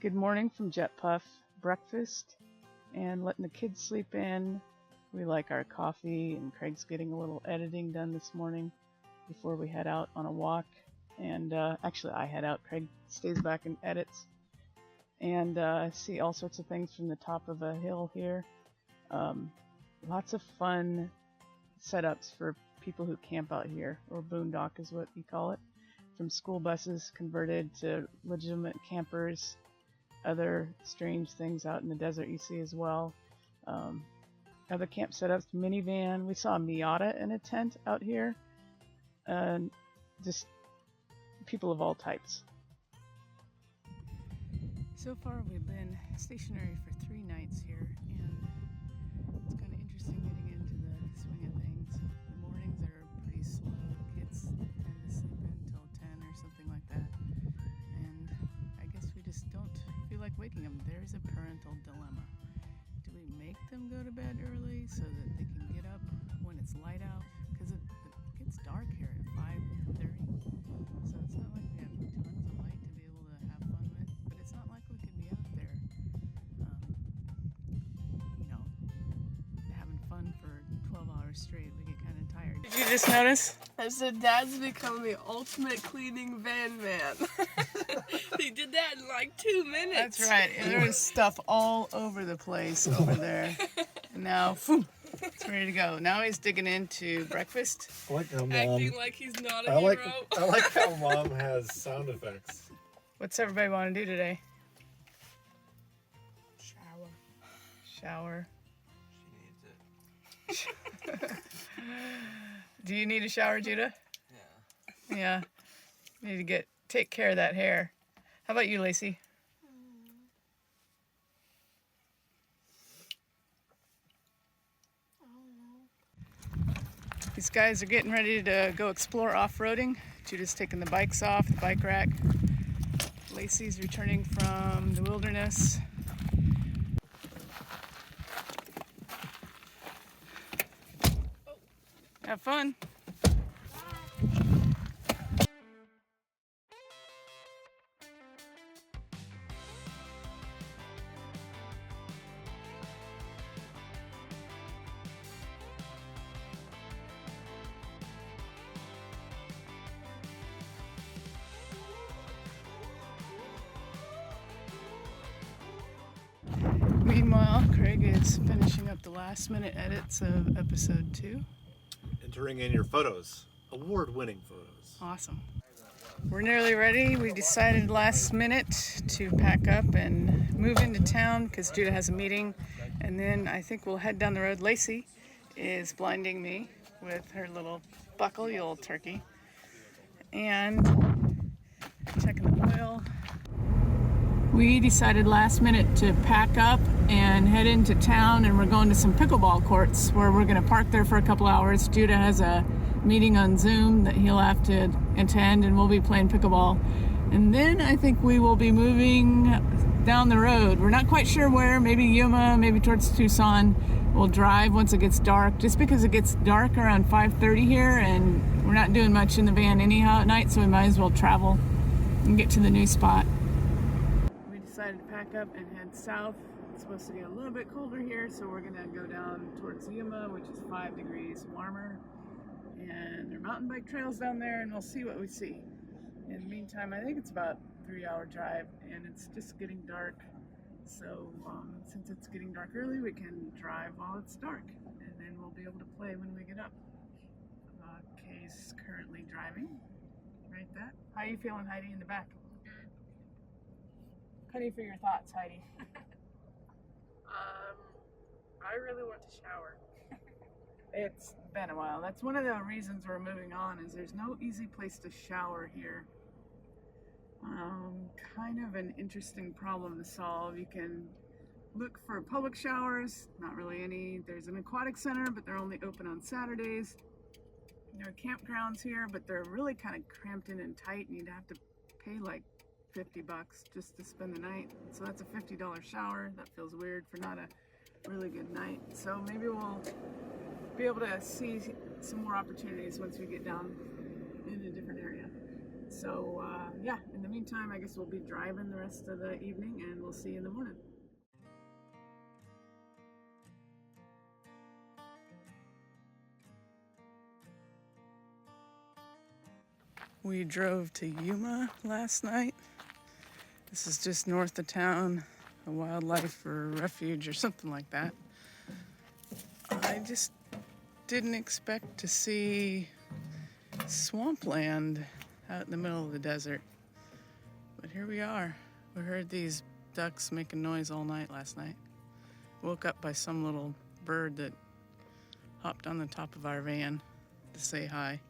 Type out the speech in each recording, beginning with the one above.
Good morning from Jet Puff. Breakfast and letting the kids sleep in. We like our coffee, and Craig's getting a little editing done this morning before we head out on a walk. And actually, I head out. Craig stays back and edits. And I see all sorts of things from the top of a hill here. Lots of fun setups for people who camp out here, or boondock is what we call it. From school buses converted to legitimate campers. Other strange things out in the desert you see as well. Other camp setups, minivan. We saw a Miata in a tent out here. Just people of all types. So far we've been stationary for 3 nights here, and it's kind of interesting getting into the swing of things. The mornings are pretty slow. Kids tend to sleep until 10 or something like that. And I guess we just don't feel like waking them. There's a parental dilemma. Do we make them go to bed early so that they can get up when it's light out? Because it gets dark here at 5:30, so it's not like we have tons of light to be able to have fun with, but it's not like we could be out there having fun for 12 hours straight. We get kind of tired. Did you just notice? I said Dad's become the ultimate cleaning van man. He did that in like 2 minutes. That's right. And there was stuff all over the place over there. And now, it's ready to go. Now he's digging into breakfast. I like how Acting like he's not a hero. I like how Mom has sound effects. What's everybody want to do today? Shower. She needs it. Do you need a shower, Judah? Yeah. Yeah. You need to take care of that hair. How about you, Lacey? These guys are getting ready to go explore off-roading. Judah's taking the bikes off the bike rack. Lacey's returning from the wilderness. Have fun. Meanwhile, Craig is finishing up the last minute edits of episode 2. Entering in your photos. Award-winning photos. Awesome. We're nearly ready. We decided last minute to pack up and move into town because Judah has a meeting. And then I think we'll head down the road. Lacey is blinding me with her little buckle, you old turkey. And checking the oil. We decided last minute to pack up and head into town, and we're going to some pickleball courts where we're going to park there for a couple hours. Judah has a meeting on Zoom that he'll have to attend, and we'll be playing pickleball. And then I think we will be moving down the road. We're not quite sure where, maybe Yuma, maybe towards Tucson. We'll drive once it gets dark, just because it gets dark around 5:30 here, and we're not doing much in the van anyhow at night, so we might as well travel and get to the new spot. Decided to pack up and head south. It's supposed to get a little bit colder here, so we're gonna go down towards Yuma, which is 5 degrees warmer. And there are mountain bike trails down there, and we'll see what we see. In the meantime, I think it's about a 3-hour drive, and it's just getting dark. So since it's getting dark early, we can drive while it's dark, and then we'll be able to play when we get up. Kay's currently driving. Right, that? How are you feeling, Heidi, in the back? Penny for your thoughts, Heidi. I really want to shower. It's been a while. That's one of the reasons we're moving on, is there's no easy place to shower here. Kind of an interesting problem to solve. You can look for public showers, not really any. There's an aquatic center, but they're only open on Saturdays. There are campgrounds here, but they're really kind of cramped in and tight, and you'd have to pay like $50 just to spend the night. So that's a $50 shower. That feels weird for not a really good night. So maybe we'll be able to see some more opportunities once we get down in a different area. So yeah, in the meantime, I guess we'll be driving the rest of the evening and we'll see you in the morning. We drove to Yuma last night. This is just north of town, a wildlife or refuge or something like that. I just didn't expect to see swampland out in the middle of the desert. But here we are. We heard these ducks making noise all night last night. Woke up by some little bird that hopped on the top of our van to say hi.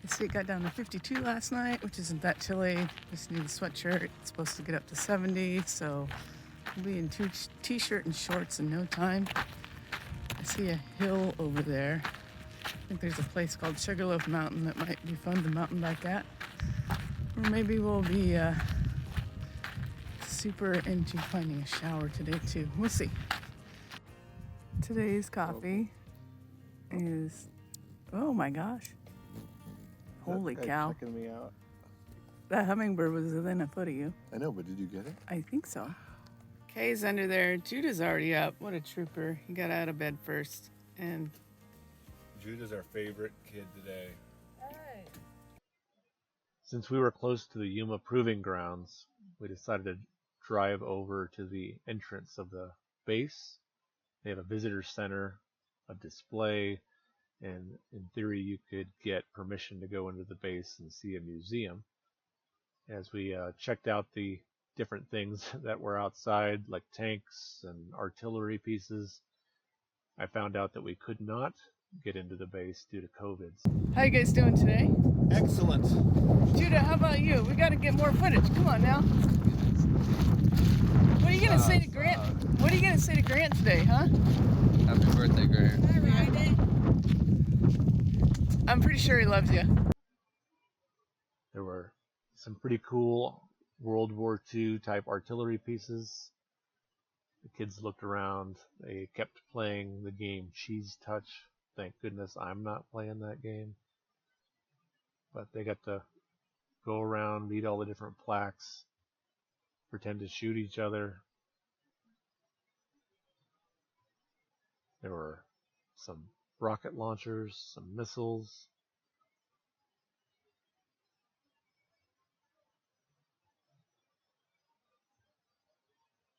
See, it got down to 52 last night, which isn't that chilly. Just need a sweatshirt. It's supposed to get up to 70, so we'll be in t-shirt and shorts in no time. I see a hill over there. I think there's a place called Sugarloaf Mountain that might be fun to mountain bike at. Or maybe we'll be super into finding a shower today too. We'll see. Today's coffee is, oh my gosh. Holy cow. Checking me out. That hummingbird was within a foot of you. I know, but did you get it? I think so. Kay's under there. Judah's already up. What a trooper. He got out of bed first. And Judah's our favorite kid today. Hey. Since we were close to the Yuma Proving Grounds, we decided to drive over to the entrance of the base. They have a visitor center, a display, and in theory you could get permission to go into the base and see a museum. As we checked out the different things that were outside, like tanks and artillery pieces, I found out that we could not get into the base due to COVID. how you guys doing today? Excellent. Judah, how about you? We got to get more footage. Come on now. What are you going to say to Grant? What are you going to say to Grant today, huh? Happy birthday, Grant. I'm pretty sure he loves you. There were some pretty cool World War II type artillery pieces. The kids looked around. They kept playing the game Cheese Touch. Thank goodness I'm not playing that game. But they got to go around, read all the different plaques, pretend to shoot each other. There were some rocket launchers, some missiles.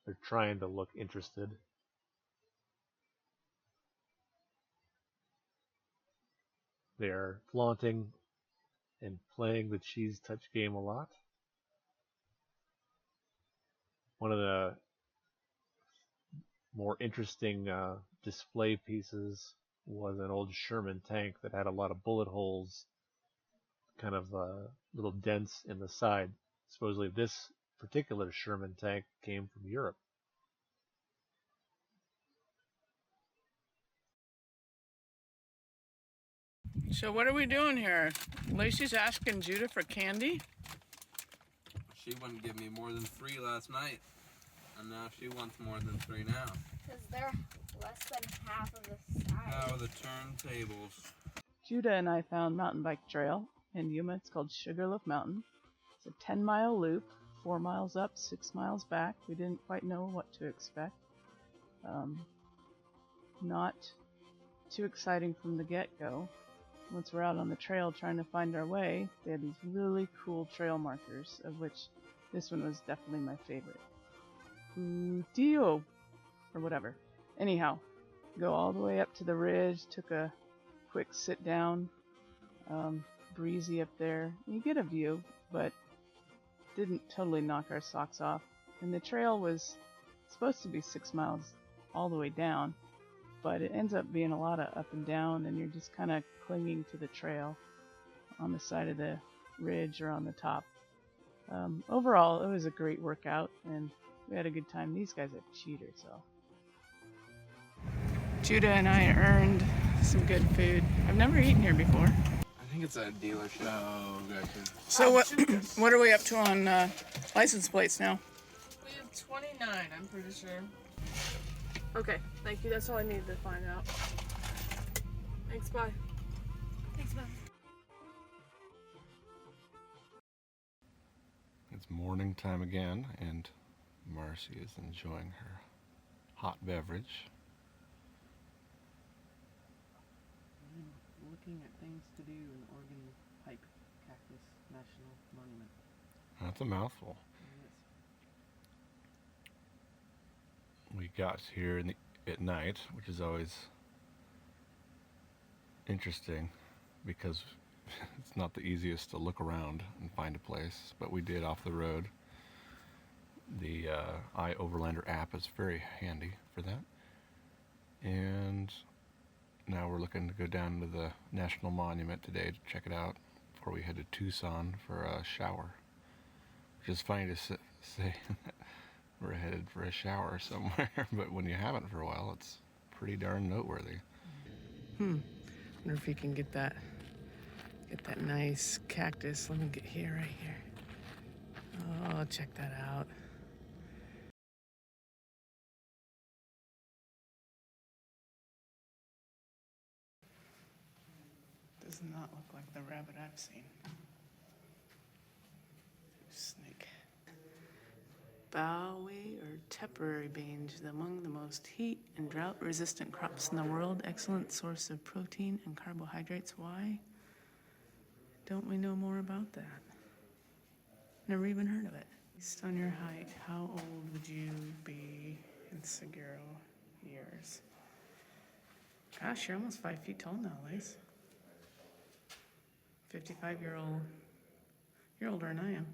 They're trying to look interested. They're flaunting and playing the Cheese Touch game a lot. One of the more interesting display pieces was an old Sherman tank that had a lot of bullet holes, kind of little dents in the side. Supposedly this particular Sherman tank came from Europe. So what are we doing here? Lacey's asking Judah for candy. She wouldn't give me more than 3 last night, and now she wants more than 3 now. Because they're less than half of the size. How are the turntables? Judah and I found mountain bike trail in Yuma. It's called Sugarloaf Mountain. It's a 10-mile loop, 4 miles up, 6 miles back. We didn't quite know what to expect. Not too exciting from the get-go. Once we're out on the trail trying to find our way, they had these really cool trail markers, of which this one was definitely my favorite. Dio, or whatever. Anyhow, go all the way up to the ridge, took a quick sit down, breezy up there. You get a view, but didn't totally knock our socks off. And the trail was supposed to be 6 miles all the way down, but it ends up being a lot of up and down, and you're just kind of clinging to the trail on the side of the ridge or on the top. Overall, it was a great workout, and we had a good time. These guys are cheaters, so. Judah and I earned some good food. I've never eaten here before. I think it's a dealership. Oh, gotcha. So what are we up to on license plates now? We have 29, I'm pretty sure. Okay, thank you. That's all I needed to find out. Thanks, bye. Thanks, Mom. It's morning time again, and Marcy is enjoying her hot beverage. I'm looking at things to do in Oregon Pike Cactus National Monument. That's a mouthful. Yes. We got here at night, which is always interesting because it's not the easiest to look around and find a place, but we did off the road. The iOverlander app is very handy for that. And now we're looking to go down to the National Monument today to check it out before we head to Tucson for a shower. Which is funny to say we're headed for a shower somewhere, but when you haven't for a while, it's pretty darn noteworthy. Wonder if you can get that nice cactus. Let me get here, right here. Oh, check that out. Does not look like the rabbit I've seen. Snake. Bowie or Tepary beans, among the most heat and drought-resistant crops in the world. Excellent source of protein and carbohydrates. Why don't we know more about that? Never even heard of it. Based on your height, how old would you be in Seguro years? Gosh, you're almost 5 feet tall now, Liz. 55-year-old. You're older than I am.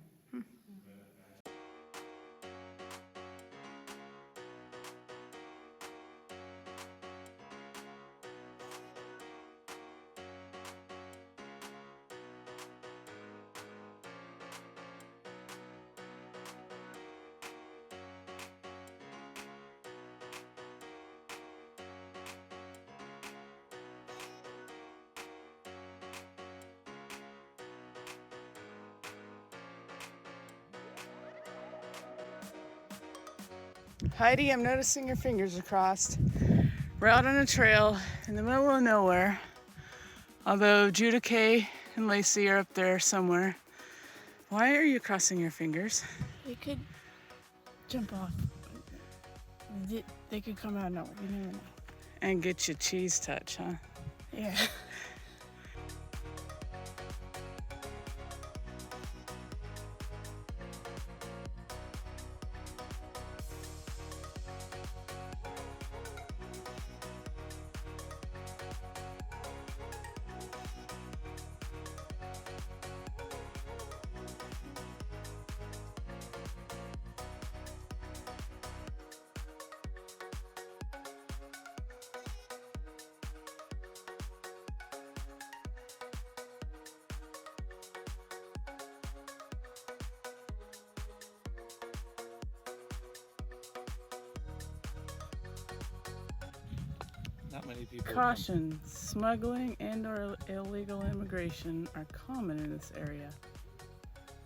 Heidi, I'm noticing your fingers are crossed. We're out on a trail in the middle of nowhere. Although Judah Kay and Lacey are up there somewhere. Why are you crossing your fingers? They could jump off. They could come out of nowhere. You never know. And get you cheese touch, huh? Yeah. Not many people. Caution, smuggling and or illegal immigration are common in this area.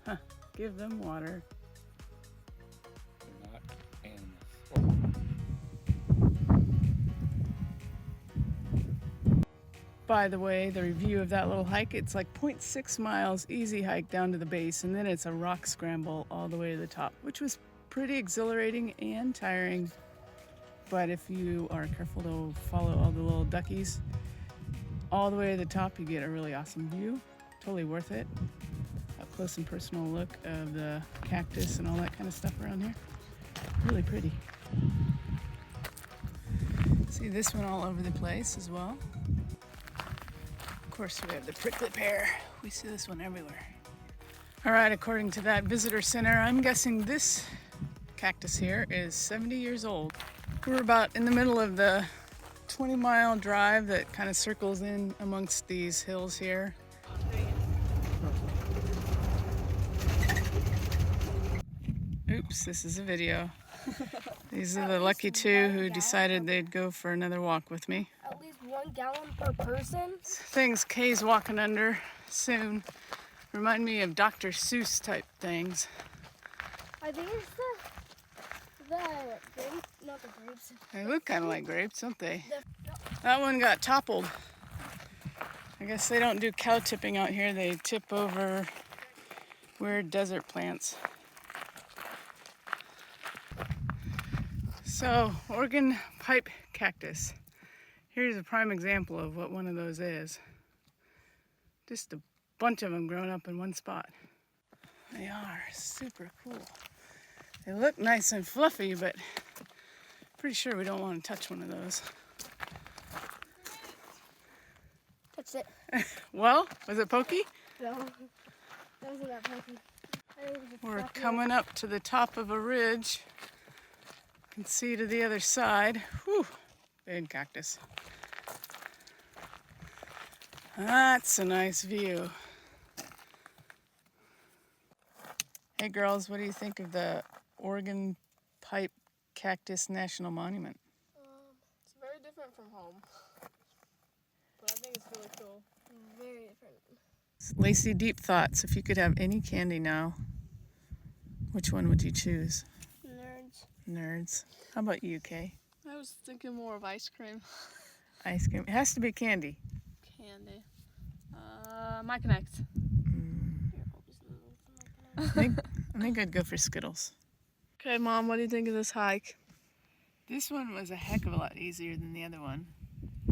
Huh, give them water. They're not animals. By the way, the review of that little hike, it's like 0.6 miles, easy hike down to the base, and then it's a rock scramble all the way to the top, which was pretty exhilarating and tiring. But if you are careful to follow all the little duckies all the way to the top, you get a really awesome view. Totally worth it. Up close and personal look of the cactus and all that kind of stuff around here. Really pretty. See this one all over the place as well. Of course, we have the prickly pear. We see this one everywhere. All right, according to that visitor center, I'm guessing this cactus here is 70 years old. We're about in the middle of the 20-mile drive that kind of circles in amongst these hills here. Oops, this is a video. These are the lucky two who decided they'd go for another walk with me. At least 1 gallon per person. Things Kay's walking under soon remind me of Dr. Seuss type things. I think it's the grape, not the grapes. They look kind of like grapes, don't they? That one got toppled. I guess they don't do cow tipping out here. They tip over weird desert plants. So, Oregon pipe cactus. Here's a prime example of what one of those is. Just a bunch of them growing up in one spot. They are super cool. They look nice and fluffy, but pretty sure we don't want to touch one of those. Touched it. Well, was it pokey? No. That wasn't that pokey. I think it was just We're fluffy. coming up to the top of a ridge. You can see to the other side. Whew, big cactus. That's a nice view. Hey girls, what do you think of the Oregon Pipe Cactus National Monument? It's very different from home. But I think it's really cool. Very different. Lacey, deep thoughts. If you could have any candy now, which one would you choose? Nerds. Nerds. How about you, Kay? I was thinking more of ice cream. Ice cream. It has to be candy. Candy. My Connect. I think I'd go for Skittles. Okay, Mom, what do you think of this hike? This one was a heck of a lot easier than the other one.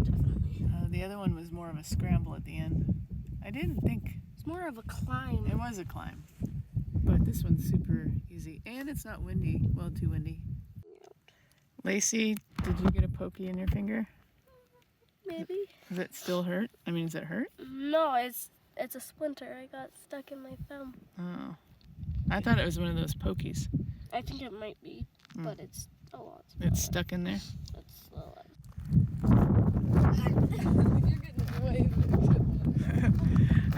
Definitely. The other one was more of a scramble at the end. I didn't think It's more of a climb. it was a climb, but this one's super easy, and it's not windy. Well, too windy. Lacey, did you get a pokey in your finger? Maybe. Does it still hurt? I mean, does it hurt? No, it's a splinter. I got stuck in my thumb. Oh, I thought it was one of those pokies. I think it might be, but it's a lot. It's stuck in there. It's a lot. You're getting away.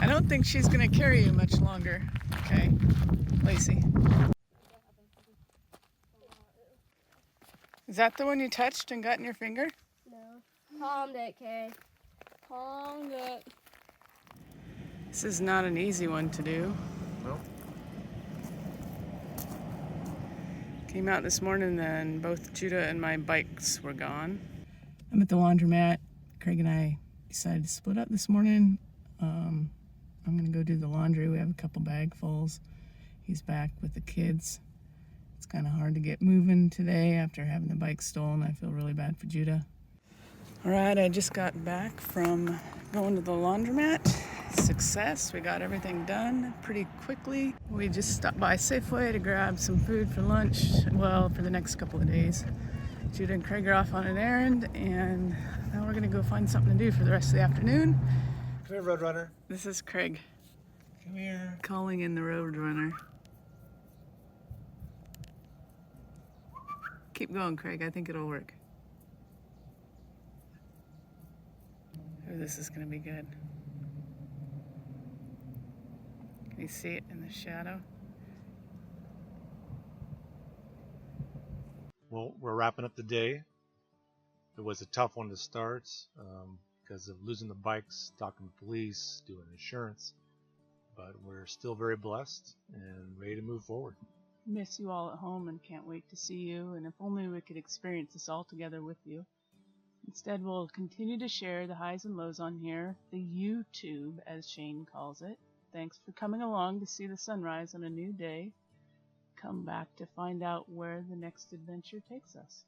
I don't think she's gonna carry you much longer. Okay, Lacey. Is that the one you touched and got in your finger? No. Calmed it, Kay. Calm it. This is not an easy one to do. Nope. Came out this morning and both Judah and my bikes were gone. I'm at the laundromat. Craig and I decided to split up this morning. I'm gonna go do the laundry. We have a couple bagfuls. He's back with the kids. It's kind of hard to get moving today after having the bike stolen. I feel really bad for Judah. All right, I just got back from going to the laundromat. Success, we got everything done pretty quickly. We just stopped by Safeway to grab some food for lunch, well, for the next couple of days. Judah and Craig are off on an errand, and now we're gonna go find something to do for the rest of the afternoon. Come here, Roadrunner. This is Craig Come here. calling in the Roadrunner. Keep going, Craig, I think it'll work. Oh, this is gonna be good. Can you see it in the shadow? Well, we're wrapping up the day. It was a tough one to start because of losing the bikes, talking to police, doing insurance. But we're still very blessed and ready to move forward. Miss you all at home and can't wait to see you, and if only we could experience this all together with you. Instead, we'll continue to share the highs and lows on here, the YouTube, as Shane calls it. Thanks for coming along to see the sunrise on a new day. Come back to find out where the next adventure takes us.